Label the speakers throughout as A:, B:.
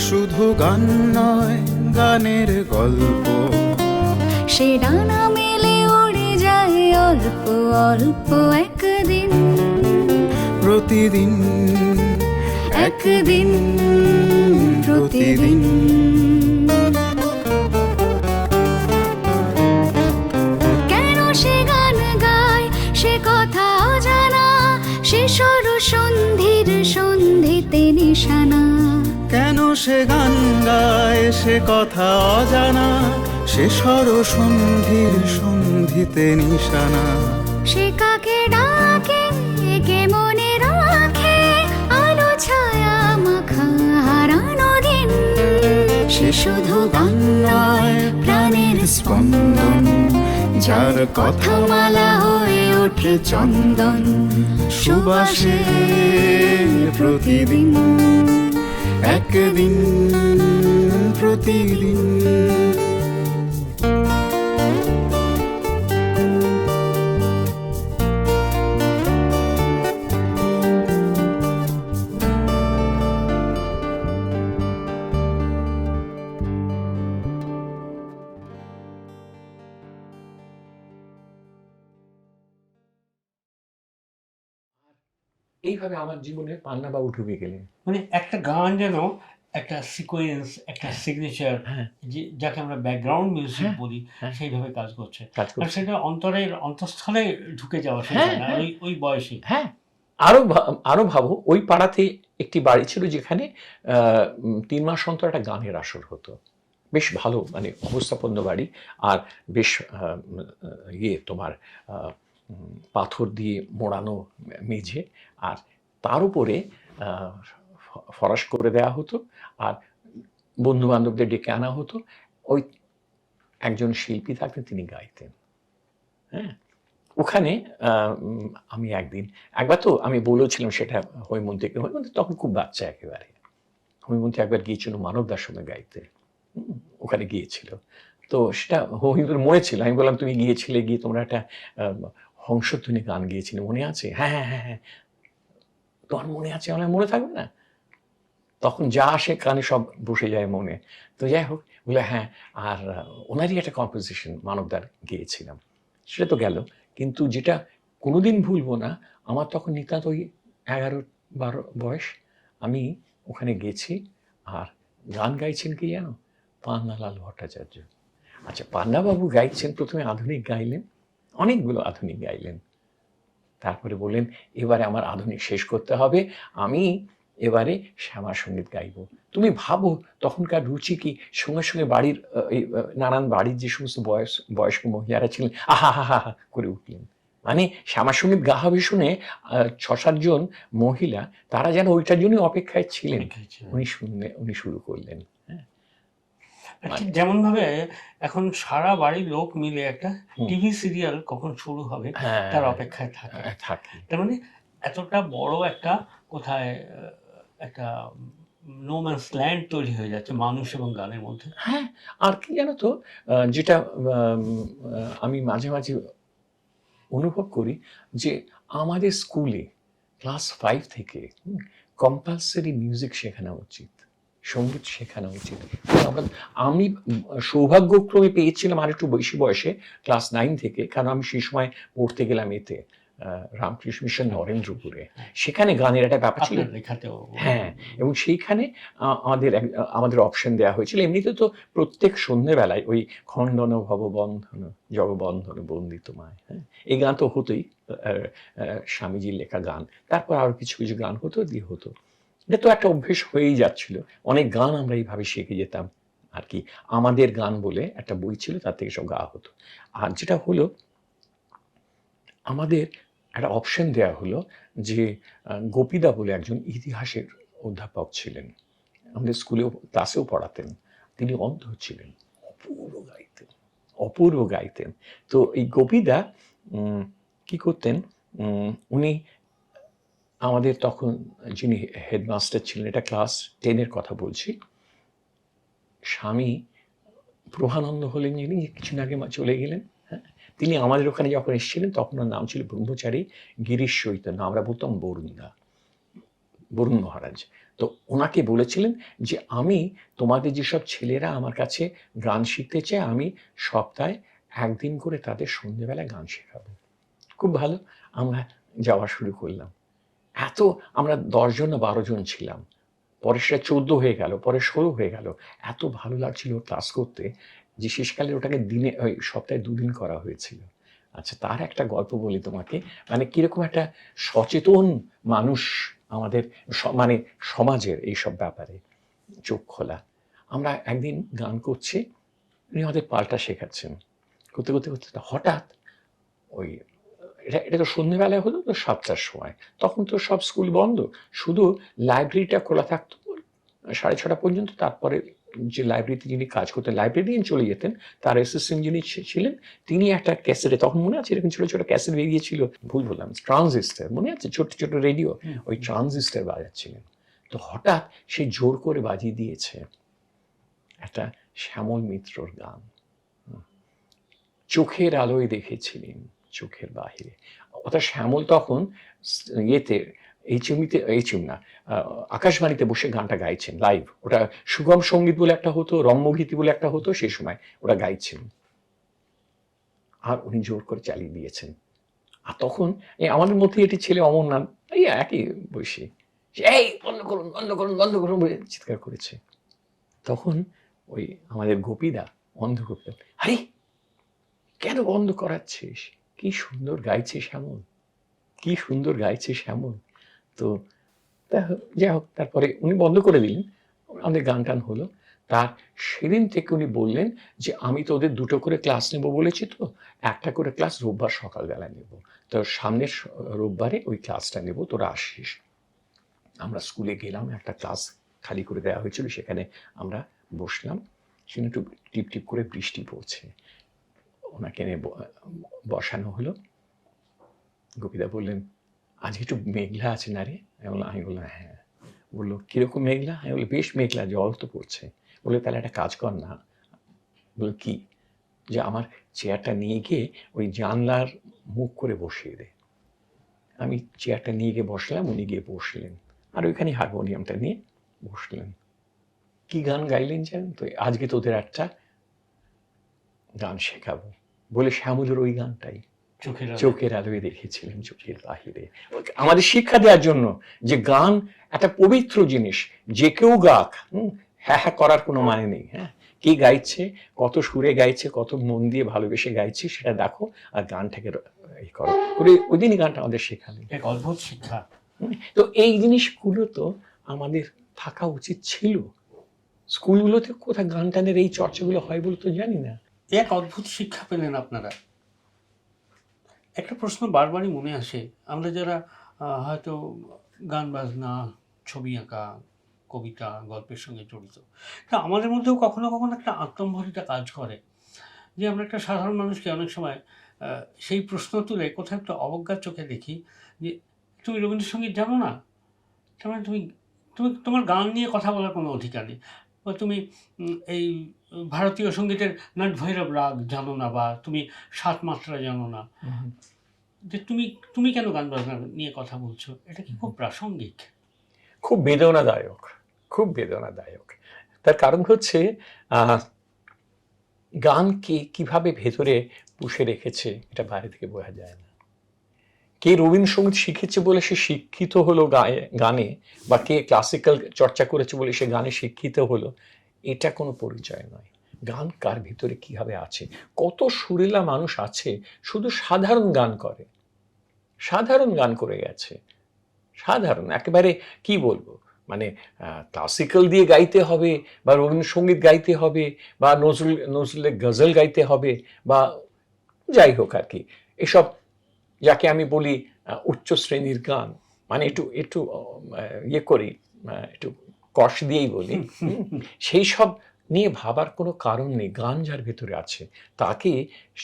A: শুধু গান নয়, গানের গল্প।
B: সে ডানা মেলে উড়ে যায় অল্প অল্প একদিন,
A: প্রতিদিন
B: একদিন প্রতিদিন। কেন সে গান গায় সে কথা অজানা, সে সর সন্ধির সন্ধিতে নিশানা।
A: কেন সে গান গায় সে কথা অজানা, সে স্বর সন্ধির সন্ধিতে নিশানা।
B: সে কাকে ডাকে কে মনে রাখে, আলো ছায়া মাখা হারানো দিন।
A: সে শুধু গান নয়, প্রাণের স্পন্দন, যার কথা
B: মালা হয়ে ওঠে চন্দন
A: সুবাসে প্রতিদিন, একদিন প্রতিদিন।
C: এইভাবে আমার জীবনে পান্নাবাবু ঢুকে গেলেন।
D: মানে একটা গান যেন একটা সিকোয়েন্স, একটা সিগনেচার,
C: হ্যাঁ,
D: যাকে আমরা ব্যাকগ্রাউন্ড মিউজিক
C: হ্যাঁ,
D: বলি,
C: হ্যাঁ।
D: সেইভাবে কাজ করছে।
C: কাজ
D: আর
C: করছে।
D: সেটা অন্তরের অন্তঃস্থলে ঢুকে যাওয়া সেই
C: হ্যাঁ,
D: গান,
C: হ্যাঁ।
D: ওই ওই বয়সে।
C: হ্যাঁ, আরো ভাবো, ওই পাড়াতে একটি বাড়ি ছিল যেখানে ৩ মাস অন্তর একটা গানের আসর হতো। বেশ ভালো, মানে অবস্থাপন্ন বাড়ি, আর বেশ তোমার পাথর দিয়ে মোড়ানো মেঝে, আর তার উপরে ফরাশ করে দেওয়া হতো, আর বন্ধু বান্ধবদের ডেকে আনা হতো। ওই একজন শিল্পী থাকতেন, তিনি গাইতেন। হ্যাঁ, ওখানে আমি একবার তো আমি বলেছিলাম সেটা হৈমন্তীকে। হৈমন্তী তখন খুব বাচ্চা একেবারে। হৈমন্তী একবার গিয়েছিল মানবদার সঙ্গে গাইতে, ওখানে গিয়েছিল। তো সেটা হৈমন্তীর মনে ছিল। আমি বললাম, তুমি গিয়েছিলে, গিয়ে তোমরা একটা হংসধ্বনি গান গিয়েছিলে, মনে আছে? হ্যাঁ হ্যাঁ হ্যাঁ হ্যাঁ, তোমার মনে আছে? আমার মনে থাকবে না? তখন যা আসে কানে সব বসে যায় মনে। তো যাই হোক, বলে হ্যাঁ। আর ওনারই একটা কম্পোজিশন মানবদার গিয়েছিলাম, সেটা তো গেল। কিন্তু যেটা কোনোদিন ভুলবো না, আমার তখন নিতান্ত ওই 11-12 বয়স। আমি ওখানে গেছি, আর গান গাইছেন কি জানো? পান্নালাল ভট্টাচার্য। আচ্ছা, পান্নাবাবু গাইছেন, প্রথমে আধুনিক গাইলেন, অনেকগুলো আধুনিক গাইলেন। তারপরে বললেন, এবারে আমার আধুনিক শেষ করতে হবে, আমি এবারে শ্যামা সঙ্গীত গাইব। তুমি ভাবো তখনকার রুচি কি! সঙ্গে সঙ্গে বাড়ির নানান বাড়ির যে সমস্ত বয়স্ক মহিলারা ছিলেন, আহা হা হা করে উঠলেন। মানে শ্যামা সঙ্গীত গা হবে শুনে 6-7 জন মহিলা, তারা যেন ওইটার জন্য অপেক্ষায় ছিলেন। উনি শুরু করলেন। হ্যাঁ,
D: ঠিক যেমন ভাবে এখন সারা বাড়ির লোক মিলে একটা টিভি সিরিয়াল কখন শুরু হবে তার অপেক্ষায় থাকে। তার মানে এতটা বড় একটা কোথায় একটা নো ম্যানস ল্যান্ড তৈরি হয়ে যাচ্ছে মানুষ এবং গানের মধ্যে।
C: হ্যাঁ, আর কি জানো তো, যেটা আমি মাঝে মাঝে অনুভব করি, যে আমাদের স্কুলে ক্লাস 5 থেকে কম্পালসারি মিউজিক শেখানো উচিত, সঙ্গীত শেখানো উচিত। আমি সৌভাগ্যক্রমে পেয়েছিলাম আর একটু বেশি বয়সে, ক্লাস 9 থেকে, কারণ আমি সেই সময় পড়তে গেলাম এতে রামকৃষ্ণ মিশন নরেন্দ্রপুরে। সেখানে গানের একটা ব্যাপার ছিল। হ্যাঁ, এবং সেইখানে আমাদের অপশন দেওয়া হয়েছিল। এমনিতে তো প্রত্যেক সন্ধ্যেবেলায় ওই খণ্ডন ভববন্ধন জগবন্ধন বন্দিত মায়, হ্যাঁ, এই গান তো হতোই, স্বামীজির লেখা গান। তারপর আরো কিছু কিছু গান হতো, দিয়ে হতো। এটা তো একটা অভ্যেস হয়েই যাচ্ছিল। অনেক গান আমরা এইভাবে শিখে যেতাম আর কি। আমাদের গান বলে একটা বই ছিল, তার থেকে সব গাওয়া হতো। আর যেটা হলো, আমাদের একটা অপশন দেওয়া হলো যে গোপীদা বলে একজন ইতিহাসের অধ্যাপক ছিলেন, আমাদের স্কুলেও ক্লাসেও পড়াতেন। তিনি অন্ধ ছিলেন, অপূর্ব গাইতেন। তো এই গোপীদা কি করতেন, উনি আমাদের তখন যিনি হেডমাস্টার ছিলেন, এটা ক্লাস 10-এর কথা বলছি, স্বামী প্রভানন্দ হলেন যিনি, কিছুদিন আগে চলে গেলেন। হ্যাঁ, তিনি আমাদের ওখানে যখন এসেছিলেন তখন ওর নাম ছিল ব্রহ্মচারী গিরিশ চৈতন্য, আমরা বলতাম বরুণদা। বরুণ মহারাজ। তো ওনাকে বলেছিলেন যে আমি তোমাদের যেসব ছেলেরা আমার কাছে গান শিখতে চায় আমি সপ্তাহে একদিন করে তাদের সন্ধ্যেবেলায় গান শেখাবো। খুব ভালো, আমরা যাওয়া শুরু করলাম। আমরা 10 না 12 জন ছিলাম, পরে সেটা 14 হয়ে গেল, পরে 16 হয়ে গেল। এত ভালো লাগছিল ক্লাস করতে যে শেষকালে ওটাকে সপ্তাহে 2 দিন করা হয়েছিল। আচ্ছা, তার একটা গল্প বলি তোমাকে, মানে কিরকম একটা সচেতন মানুষ আমাদের মানে সমাজের এইসব ব্যাপারে চোখ খোলা। আমরা একদিন গান করছি, উনি আমাদের পাল্টা শেখাচ্ছেন, করতে করতে করতে হঠাৎ ওই এটা তো সন্ধ্যেবেলায় হলো, তো 7টার সময়, তখন তো সব স্কুল বন্ধ, শুধু লাইব্রেরিটা খোলা থাকতো 6:30 পর্যন্ত। তারপরে যে লাইব্রেরিতে যিনি কাজ করতেন, লাইব্রেরিয়ান চলে যেতেন, তার অ্যাসিস্ট্যান্ট যিনি ছিলেন তিনি একটা ক্যাসেটে, তখন মনে আছে এরকম ছোট ছোট ক্যাসেট বেরিয়েছিল, ভুল বললাম, ট্রানজিস্টার, মনে আছে ছোট ছোট রেডিও, ওই ট্রানজিস্টার বাজাচ্ছিলেন। তো হঠাৎ সে জোর করে বাজিয়ে দিয়েছে একটা শ্যামল মিত্রর গান, চোখের আলোয় দেখেছিলেন চোখের বাহিরে। অর্থাৎ শ্যামল তখন ইয়েতে আকাশবাণীতে বসে গানটা গাইছেন লাইভ। ওটা সুগম সঙ্গীত বলে একটা হতো, রম্যগীতি বলে একটা হতো, সেই সময় ওটা গাইছেন, আর উনি জোর করে চালিয়ে দিয়েছেন। আর তখন আমাদের মধ্যে এটি ছেলে অমরনাথ, এই একই বয়সী, এই বন্ধ করুন বন্ধ করুন বন্ধ করুন বলে চিৎকার করেছে। তখন ওই আমাদের গোপীদা, অন্ধ গোপীদা, আরে কেন বন্ধ করাচ্ছিস, কি সুন্দর গাইছে শ্যামল, কি সুন্দর গাইছে শ্যামল। তো যাই হোক, তারপরে উনি বন্ধ করে দিলেন, আমাদের গান টান হলো। তার সেদিন থেকে উনি বললেন যে আমি তো ওদের 2টো করে ক্লাস নেব বলেছি, তো একটা করে ক্লাস রোববার সকালবেলায় নেব, তো সামনের রোববারে ওই ক্লাসটা নেব, তোরা আসিস। আমরা স্কুলে গেলাম, একটা ক্লাস খালি করে দেওয়া হয়েছিল, সেখানে আমরা বসলাম। সেখানে একটু টিপ টিপ করে বৃষ্টি পড়ছে, ওনাকে এনে বসানো হলো। গোপীদা বললেন, আজ একটু মেঘলা আছে না রে? আমি বললাম হ্যাঁ। বললো কিরকম মেঘলা? আমি বললো বেশ মেঘলা, জল তো পড়ছে। বললো তাহলে একটা কাজ কর না। বললো কি? যে আমার চেয়ারটা নিয়ে গিয়ে ওই জানলার মুখ করে বসিয়ে দে। আমি চেয়ারটা নিয়ে গিয়ে বসলাম, উনি গিয়ে বসলেন, আর ওইখানে হারমোনিয়ামটা নিয়ে বসলেন। কি গান গাইলেন জানেন তো? আজকে তোদের একটা গান শেখাবো বলে শ্যামলের ওই গানটাই, চোখের আলোয় দেখেছিলেন চোখের বাহিরে, আমাদের শিক্ষা দেওয়ার জন্য যে গান একটা পবিত্র জিনিস, যে কেউ গাক, হ্যাঁ হ্যাঁ করার কোনো মানে নেই। হ্যাঁ, কে গাইছে, কত সুরে গাইছে, কত মন দিয়ে ভালোবেসে গাইছে সেটা দেখো, আর গানটাকে এই করো করে। ওই দিনই গানটা আমাদের শেখালেন,
D: এক অদ্ভুত শিক্ষা।
C: তো এই জিনিসগুলো তো আমাদের থাকা উচিত ছিল। স্কুলগুলোতে কোথায় গান টানের এই চর্চাগুলো হয় বলে তো জানি না।
D: এক অদ্ভুত শিক্ষা পেলেন আপনারা। একটা প্রশ্ন বারবারই মনে আসে, আমরা যারা হয়তো গান বাজনা, ছবি আঁকা, কবিতা, গল্পের সঙ্গে জড়িত, তা আমাদের মধ্যেও কখনো কখনো একটা আত্মম্ভরিতা কাজ করে, যে আমরা একটা সাধারণ মানুষকে অনেক সময় সেই প্রশ্ন তুলে কোথাও একটা অবজ্ঞার চোখে দেখি যে তুমি রবীন্দ্রসঙ্গীত জানো না, তার মানে তুমি তুমি তোমার গান নিয়ে কথা বলার কোনো অধিকার নেই, বা তুমি এই ভারতীয় সঙ্গীতের নটভৈরব রাগ জানো না, বা তুমি 7 মাত্রা জানো না, যে তুমি তুমি কেন গান বাজনা নিয়ে কথা বলছো? এটা কি খুব প্রাসঙ্গিক?
C: খুব বেদনাদায়ক, খুব বেদনাদায়ক। তার কারণ হচ্ছে গানকে কিভাবে ভেতরে পুষে রেখেছে এটা বাইরে থেকে বোঝা যায় না। কে রবীন্দ্রসঙ্গীত শিখেছে বলে সে শিক্ষিত হলো গানে, বা কে ক্লাসিক্যাল চর্চা করেছে বলে সে গানে শিক্ষিত হলো, এটা কোনো পরিচয় নয়। গান কার ভিতরে কিভাবে আছে, কত সুরেলা মানুষ আছে শুধু সাধারণ গান করে, সাধারণ গান করে গেছে, সাধারণ একেবারে, কি বলবো, মানে ক্লাসিক্যাল দিয়ে গাইতে হবে, বা রবীন্দ্রসঙ্গীত গাইতে হবে, বা নজরুলের গজল গাইতে হবে, বা যাই হোক আর কি, এসব যাকে আমি বলি উচ্চ শ্রেণীর গান, মানে একটু একটু ইয়ে করি, একটু কষ দিয়েই বলি, সেই সব নিয়ে ভাবার কোনো কারণ নেই। গান যার ভেতরে আছে তাকে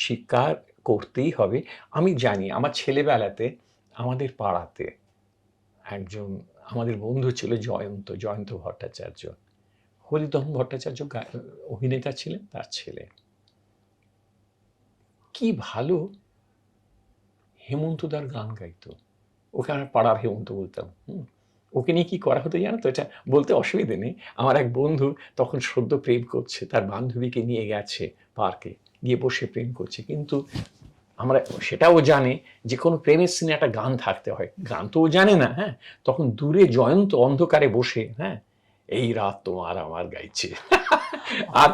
C: স্বীকার করতেই হবে। আমি জানি আমার ছেলেবেলাতে আমাদের পাড়াতে একজন আমাদের বন্ধু ছিল জয়ন্ত ভট্টাচার্য, হরিদহন ভট্টাচার্য অভিনেতা ছিলেন, তার ছেলে। কি ভালো হেমন্তদার গান গাইতো, ওকে আমরা পাড়ার হেমন্ত বলতাম। ওকে নিয়ে কি করা হতো জানো তো, এটা বলতে অসুবিধে নেই। আমার এক বন্ধু তখন সদ্য প্রেম করছে, তার বান্ধবীকে নিয়ে গেছে পার্কে, গিয়ে বসে প্রেম করছে, কিন্তু আমরা সেটাও জানে যে কোনো প্রেমের সিনে একটা গান থাকতে হয়, গান তো ও জানে না। হ্যাঁ, তখন দূরে জয়ন্ত অন্ধকারে বসে, হ্যাঁ, এই রাত তোমার আমার গাইছে। আর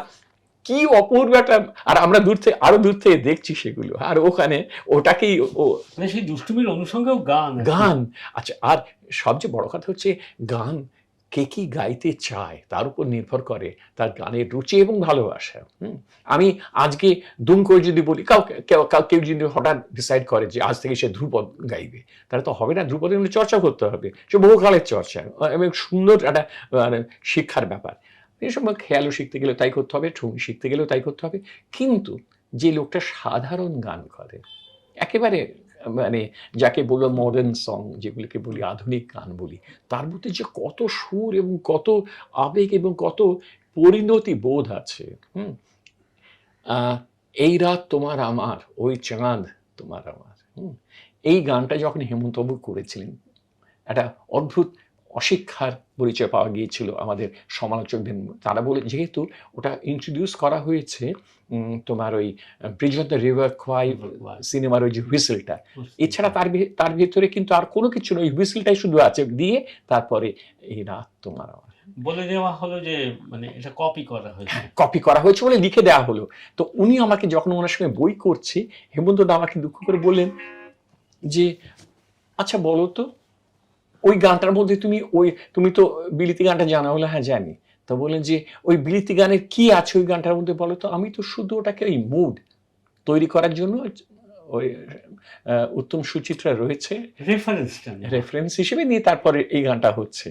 C: কি অপূর্ব একটা, আর আমরা আরো দূর থেকে দেখছি সেগুলো, আর ওখানে ওটাকেই ও
D: মানে সেই দুষ্টুমির অনুষঙ্গেও
C: গান। আচ্ছা, আর সবচেয়ে বড় কথা হচ্ছে গান কে কি গাইতে চায় তার উপর নির্ভর করে তার গানের রুচি এবং ভালোবাসা। আমি আজকে দুম করে যদি বলি, কেউ যদি হঠাৎ ডিসাইড করে যে আজ থেকে সে ধ্রুপদ গাইবে, তাহলে তো হবে না। ধ্রুপদের মধ্যে চর্চা করতে হবে, সে বহুকালের চর্চা এবং সুন্দর একটা শিক্ষার ব্যাপার। এই সময় খেয়ালও শিখতে গেলে তাই করতে হবে, ঠুং শিখতে গেলেও তাই করতে হবে। কিন্তু যে লোকটা সাধারণ গান করে, একেবারে মানে যাকে বলবো মডার্ন সং, যেগুলিকে বলি আধুনিক গান বলি, তার মধ্যে যে কত সুর এবং কত আবেগ এবং কত পরিণতি বোধ আছে। এই রাত তোমার আমার, ওই চাঁদ তোমার আমার, এই গানটা যখন হেমন্তবাবু করেছিলেন, একটা অদ্ভুত অশিক্ষার পরিচয় পাওয়া গিয়েছিল আমাদের সমালোচকদের। তারা বলে, যেহেতু ওটা ইন্ট্রোডিউস করা হয়েছে তোমার ওই ব্রিজ অফ দ্য রিভার কোয়াই সিনেমার ওই যে হুইসেলটা, এছাড়া তার ভিতরে কিন্তু আর কোনো কিছু নয়, ওই হুইসেলটাই শুধু আছে, দিয়ে তারপরে এই রাত তোমার আমার
D: বলে দেওয়া হলো যে মানে এটা কপি করা হয়েছে,
C: কপি করা হয়েছে বলে লিখে দেওয়া হলো। তো উনি আমাকে যখন ওনার সঙ্গে বই করছি, হেমন্তদা আমাকে দুঃখ করে বললেন যে আচ্ছা বলো তো, ওই গানটার মধ্যে তুমি তো বিলিতি গানটা জানা? হলো হ্যাঁ জানি। তো বললেন যে ওই বিলিতি গানের কি আছে ওই গানটার মধ্যে বলো তো। আমি তো শুধু ওটাকে ওই মুড তৈরি করার জন্য ওই উত্তম সুচিত্রা রয়েছে রেফারেন্স হিসেবে নিয়ে তারপরে এই গানটা হচ্ছে।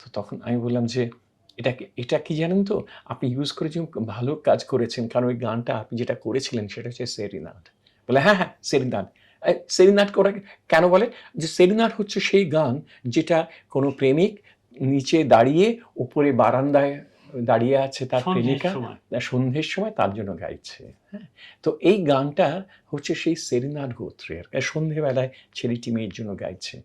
C: তো তখন আমি বললাম যে এটা কি জানেন তো, আপনি ইউজ করেছেন, ভালো কাজ করেছেন, কারণ ওই গানটা আপনি যেটা করেছিলেন সেটা হচ্ছে সেরিনাড। বলে হ্যাঁ হ্যাঁ সেরিনাড। সেরিনাড করা কেন বলে? যে সেরিনাড হচ্ছে সেই গান যেটা কোনো প্রেমিক নিচে দাঁড়িয়ে উপরে বারান্দায় দাঁড়িয়ে আছে তার প্রেমিকা সন্ধ্যের সময়, তার জন্য গাইছে। হ্যাঁ, তো এই গানটা হচ্ছে সেই সেরিনাড গোত্রের, সন্ধ্যেবেলায় ছেলেটি মেয়ের জন্য গাইছে।